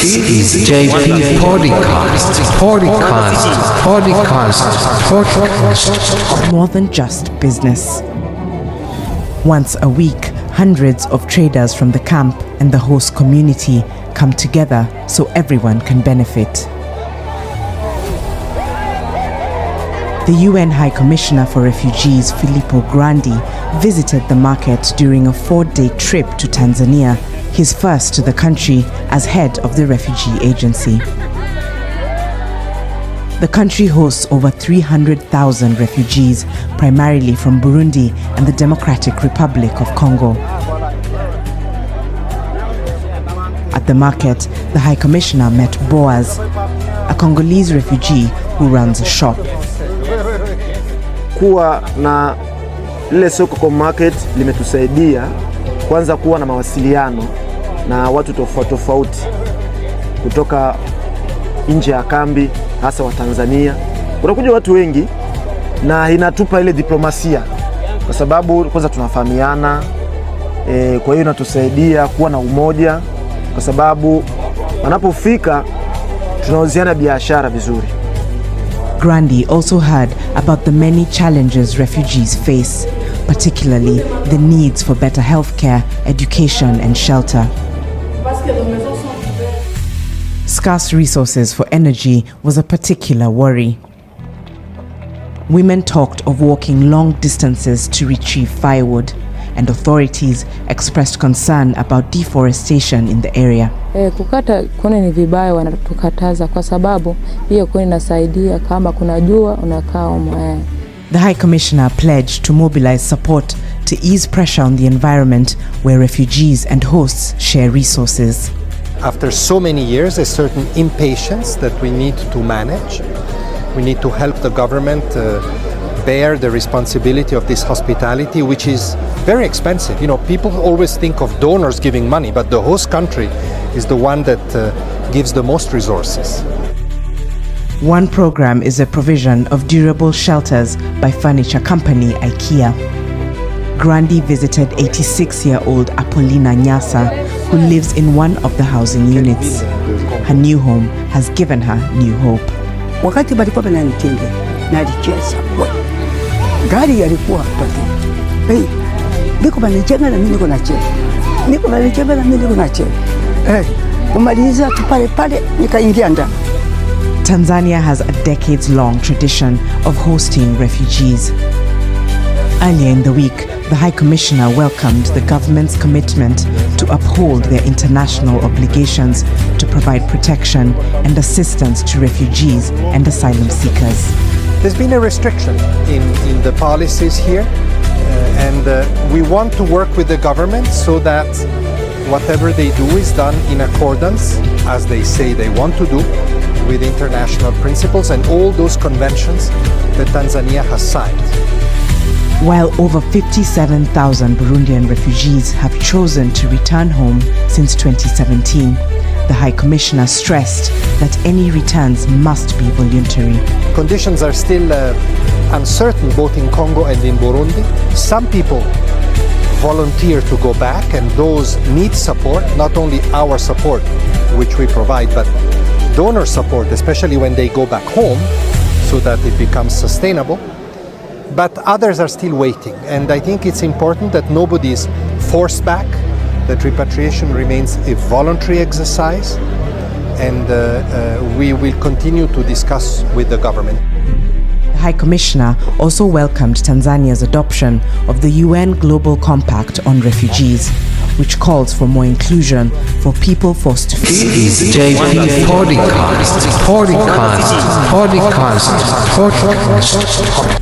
This is JP Podcast. More than just business. Once a week, hundreds of traders from the camp and the host community come together so everyone can benefit. The UN High Commissioner for Refugees, Filippo Grandi, visited the market during a 4-day trip to Tanzania, his first to the country as head of the refugee agency. The country hosts over 300,000 refugees, primarily from Burundi and the Democratic Republic of Congo. At the market, the High Commissioner met Boaz, a Congolese refugee who runs a shop. Kuwa na lile soko kwa market limetusaidia kwanza kuwa na mawasiliano na watu tofauti kutoka nje ya kambi, hasa wa Tanzania. Unakuja watu wengi na inatupa ile diplomasia kwa sababu kwanza tunafahamiana, kwa hiyo inatusaidia kuwa na umoja kwa sababu wanapofika tunauziana biashara vizuri. Grandi also heard about the many challenges refugees face, particularly the needs for better healthcare, education and shelter. Scarce resources for energy was a particular worry. Women talked of walking long distances to retrieve firewood, and authorities expressed concern about deforestation in the area. Kukata kuni ni vibaya, wanatukataza kwa sababu hiyo kuni inasaidia kama kuna jua unakaa The High Commissioner pledged to mobilize support to ease pressure on the environment where refugees and hosts share resources. After so many years, a certain impatience that we need to manage. We need to help the government bear the responsibility of this hospitality, which is very expensive. You know, people always think of donors giving money, but the host country is the one that gives the most resources. One program is a provision of durable shelters by furniture company IKEA. Grandi visited 86-year-old Apolina Nyasa, who lives in one of the housing units. Her new home has given her new hope. Wakati balikuwa bananitinga nalicheza gari yalikuwa pati biko banijenga na mimi niko nacheza, niko banijenga na mimi niko nacheza kumaliza tu pale pale nikaingia ndani. Tanzania has a decades-long tradition of hosting refugees. Earlier in the week, the High Commissioner welcomed the government's commitment to uphold their international obligations to provide protection and assistance to refugees and asylum seekers. There's been a restriction in the policies here, and we want to work with the government so that whatever they do is done in accordance, as they say they want to do, with international principles and all those conventions that Tanzania has signed. While over 57,000 Burundian refugees have chosen to return home since 2017, the High Commissioner stressed that any returns must be voluntary. Conditions are still uncertain both in Congo and in Burundi. Some people volunteer to go back, and those need support, not only our support, which we provide, but donor support, especially when they go back home, so that it becomes sustainable. But others are still waiting, and I think it's important that nobody is forced back, that repatriation remains a voluntary exercise, and we will continue to discuss with the government. The High Commissioner also welcomed Tanzania's adoption of the UN Global Compact on Refugees, which calls for more inclusion for people forced to flee. This is JP Podcast. This is JP Podcast.